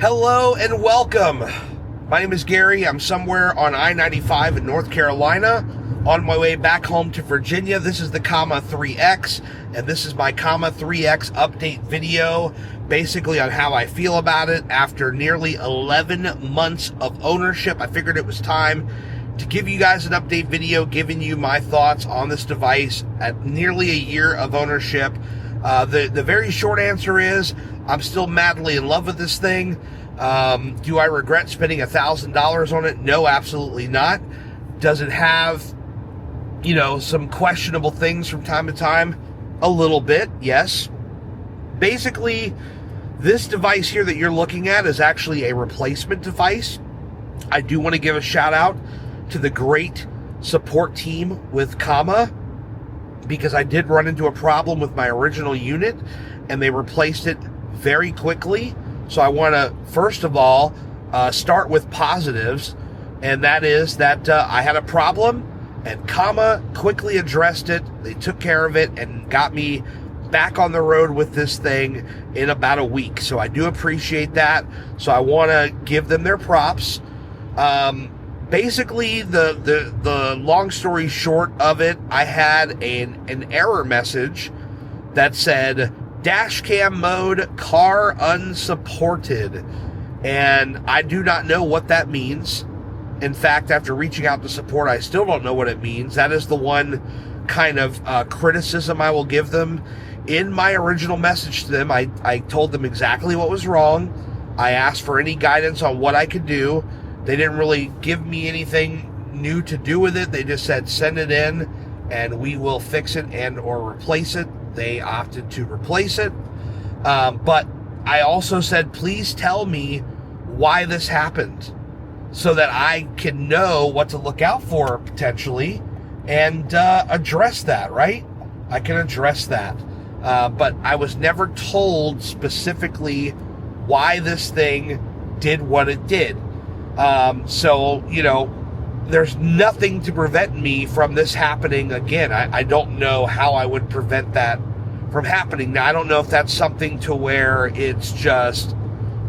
Hello and welcome. My name is Gary. I'm somewhere on I-95 in North Carolina on my way back home to Virginia. This is the Comma 3X, and this is my Comma 3X update video, basically on how I feel about it after nearly 11 months of ownership. I figured it was time to give you guys an update video, giving you my thoughts on this device at nearly a year of ownership. The very short answer is I'm still madly in love with this thing. Do I regret spending $1,000 on it? No, absolutely not. Does it have, some questionable things from time to time? A little bit, yes. Basically, this device here that you're looking at is actually a replacement device. I do want to give a shout out to the great support team with Comma, because I did run into a problem with my original unit and they replaced it very quickly. So I want to, first of all, start with positives, and that is that I had a problem and Comma quickly addressed it. They took care of it and got me back on the road with this thing in about a week. So I do appreciate that. So I want to give them their props. Basically, the long story short of it, I had an error message that said dash cam mode car unsupported, and I do not know what that means. In fact, after reaching out to support, I still don't know what it means. That is the one kind of criticism I will give them. In my original message to them, I told them exactly what was wrong. I asked for any guidance on what I could do. They didn't really give me anything new to do with it. They just said, send it in and we will fix it and or replace it. They opted to replace it. But I also said, please tell me why this happened so that I can know what to look out for potentially and address that, right? I can address that. But I was never told specifically why this thing did what it did. So, there's nothing to prevent me from this happening again. I don't know how I would prevent that from happening. Now, I don't know if that's something to where it's just,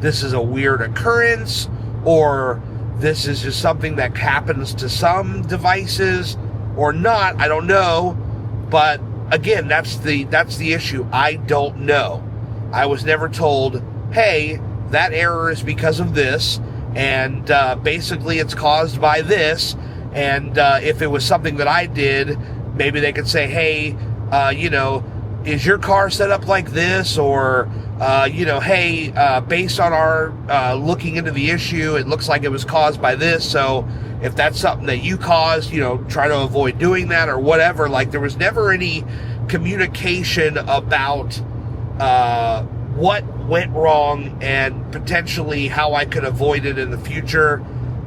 this is a weird occurrence, or this is just something that happens to some devices or not. I don't know. But again, that's the issue. I don't know. I was never told, hey, that error is because of this. And basically it's caused by this, and if it was something that I did, maybe they could say, hey, is your car set up like this, or hey, based on our looking into the issue, it looks like it was caused by this, so if that's something that you caused, try to avoid doing that or whatever. Like, there was never any communication about what went wrong and potentially how I could avoid it in the future.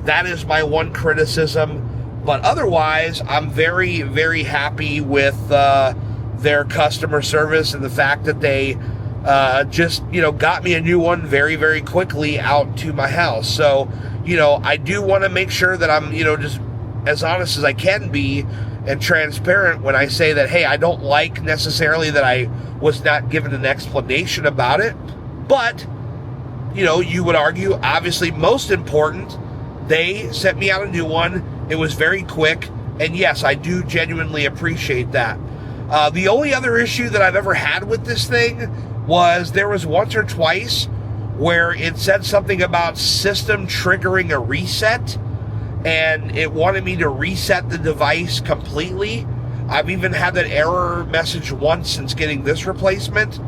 That is my one criticism. But otherwise, I'm very, very happy with their customer service and the fact that they just, got me a new one very, very quickly out to my house. So, I do want to make sure that I'm, just as honest as I can be and transparent when I say that, hey, I don't like necessarily that I was not given an explanation about it. But, you would argue, obviously, most important, they sent me out a new one. It was very quick. And yes, I do genuinely appreciate that. The only other issue that I've ever had with this thing was there was once or twice where it said something about system triggering a reset, and it wanted me to reset the device completely. I've even had that error message once since getting this replacement,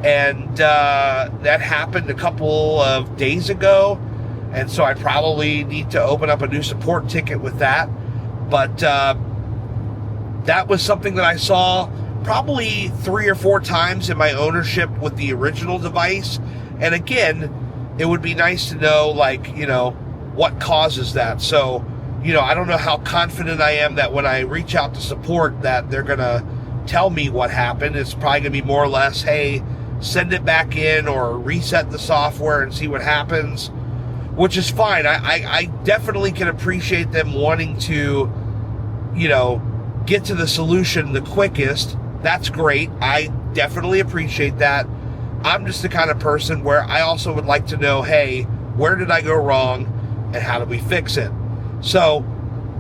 and that happened a couple of days ago, and so I probably need to open up a new support ticket with that. But that was something that I saw probably 3 or 4 times in my ownership with the original device. And again, it would be nice to know, what causes that. So, I don't know how confident I am that when I reach out to support that they're going to tell me what happened. It's probably going to be more or less, hey, send it back in or reset the software and see what happens, which is fine. I definitely can appreciate them wanting to, get to the solution the quickest. That's great. I definitely appreciate that. I'm just the kind of person where I also would like to know, hey, where did I go wrong, and how do we fix it? So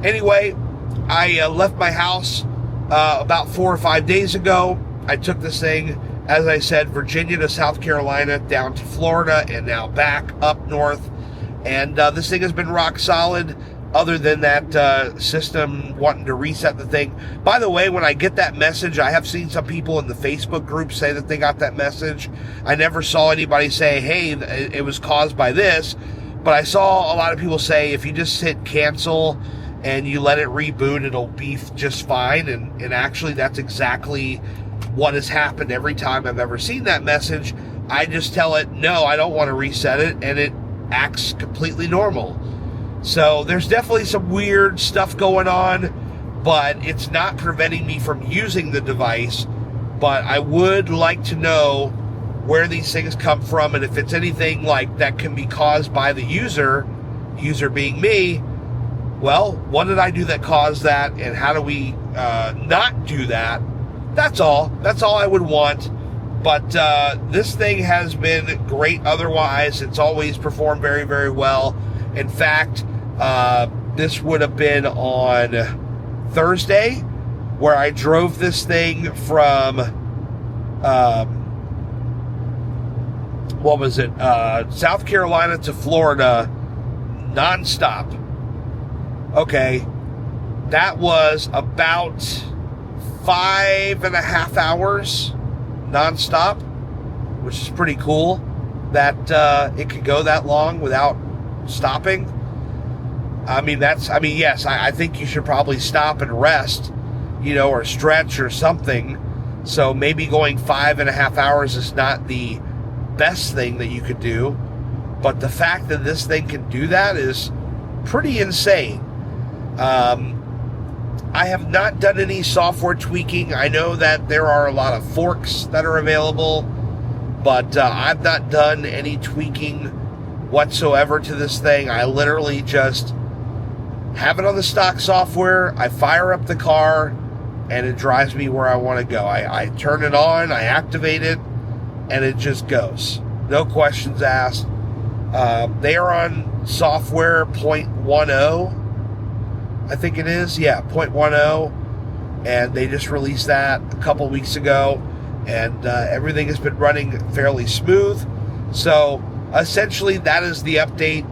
anyway, I left my house about 4 or 5 days ago. I took this thing, as I said, Virginia to South Carolina, down to Florida, and now back up north. And this thing has been rock solid, other than that system wanting to reset the thing. By the way, when I get that message, I have seen some people in the Facebook group say that they got that message. I never saw anybody say, hey, it was caused by this. But I saw a lot of people say, if you just hit cancel and you let it reboot, it'll be just fine. And actually, that's exactly what has happened every time I've ever seen that message. I just tell it, no, I don't want to reset it, and it acts completely normal. So there's definitely some weird stuff going on, but it's not preventing me from using the device. But I would like to know where these things come from, and if it's anything like that can be caused by the user being me, well, what did I do that caused that, and how do we not do that? That's all I would want. But this thing has been great otherwise. It's always performed very, very well. In fact, this would have been on Thursday, where I drove this thing from South Carolina to Florida nonstop. Okay, that was about 5.5 hours nonstop, which is pretty cool that it could go that long without stopping. Yes, I think you should probably stop and rest, or stretch or something. So maybe going 5.5 hours is not the best thing that you could do, but the fact that this thing can do that is pretty insane. I have not done any software tweaking. I know that there are a lot of forks that are available, but I've not done any tweaking whatsoever to this thing. I literally just have it on the stock software. I fire up the car, and it drives me where I want to go. I turn it on, I activate it, and it just goes. No questions asked. They are on software 0.10, I think it is. Yeah, 0.10. And they just released that a couple weeks ago. And everything has been running fairly smooth. So essentially, that is the update.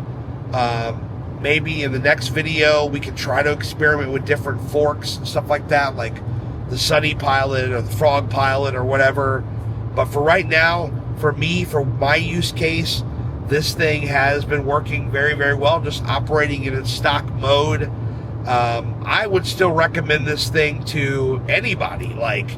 Maybe in the next video, we can try to experiment with different forks and stuff like that, like the SunnyPilot or the FrogPilot or whatever. But for right now, for me, for my use case, this thing has been working very, very well, just operating in its stock mode. I would still recommend this thing to anybody. Like,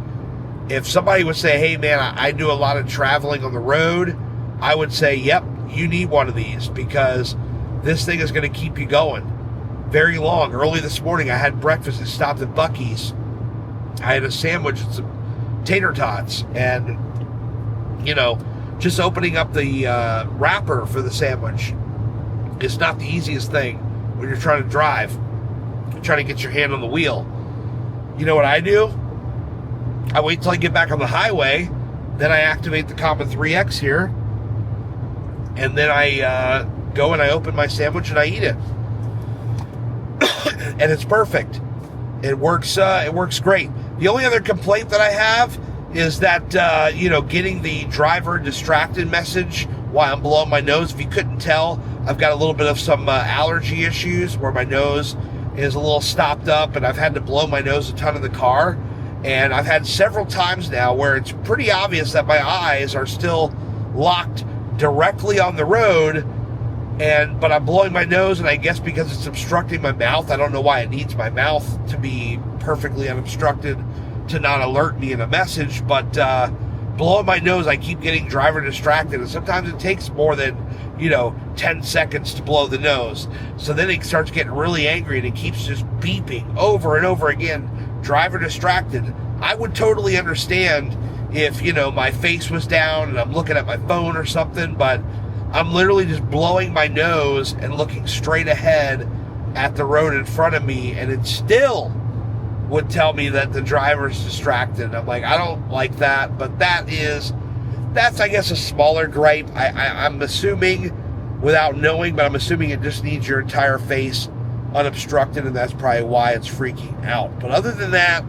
if somebody would say, hey man, I do a lot of traveling on the road, I would say, yep, you need one of these, because this thing is going to keep you going very long. Early this morning, I had breakfast and stopped at Buc-ee's. I had a sandwich and some tater tots, and just opening up the wrapper for the sandwich is not the easiest thing when you're trying to drive, trying to get your hand on the wheel. You know what I do? I wait till I get back on the highway, then I activate the Common 3X here, and then I go and I open my sandwich and I eat it. And it's perfect. It works great. The only other complaint that I have is that, getting the driver distracted message while I'm blowing my nose. If you couldn't tell, I've got a little bit of some allergy issues where my nose is a little stopped up, and I've had to blow my nose a ton in the car. And I've had several times now where it's pretty obvious that my eyes are still locked directly on the road, but I'm blowing my nose, and I guess because it's obstructing my mouth, I don't know why it needs my mouth to be perfectly unobstructed to not alert me in a message, but blowing my nose, I keep getting driver distracted, and sometimes it takes more than 10 seconds to blow the nose. So then it starts getting really angry, and it keeps just beeping over and over again, driver distracted. I would totally understand if my face was down and I'm looking at my phone or something, but I'm literally just blowing my nose and looking straight ahead at the road in front of me, and it still would tell me that the driver's distracted. I'm like, I don't like that, but that's I guess a smaller gripe. I'm assuming without knowing, but I'm assuming it just needs your entire face unobstructed, and that's probably why it's freaking out. But other than that,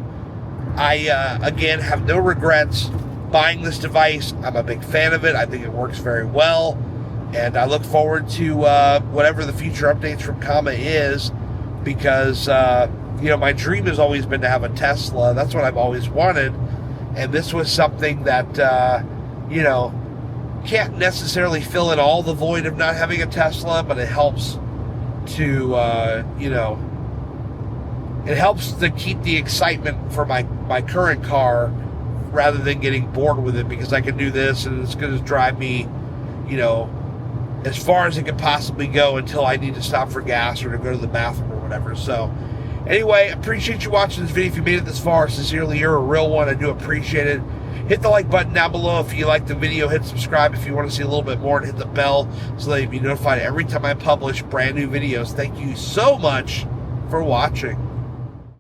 I, again, have no regrets buying this device. I'm a big fan of it. I think it works very well, and I look forward to whatever the future updates from Comma is, because, you know, my dream has always been to have a Tesla. That's what I've always wanted, and this was something that, you know, can't necessarily fill in all the void of not having a Tesla, but it helps to, you know, it helps to keep the excitement for my current car rather than getting bored with it, because I can do this and it's going to drive me, you know, as far as it could possibly go until I need to stop for gas or to go to the bathroom or whatever. So anyway, appreciate you watching this video. If you made it this far, sincerely, you're a real one. I do appreciate it. Hit the like button down below if you like the video. Hit subscribe if you want to see a little bit more, and hit the bell so that you'll be notified every time I publish brand new videos. Thank you so much for watching.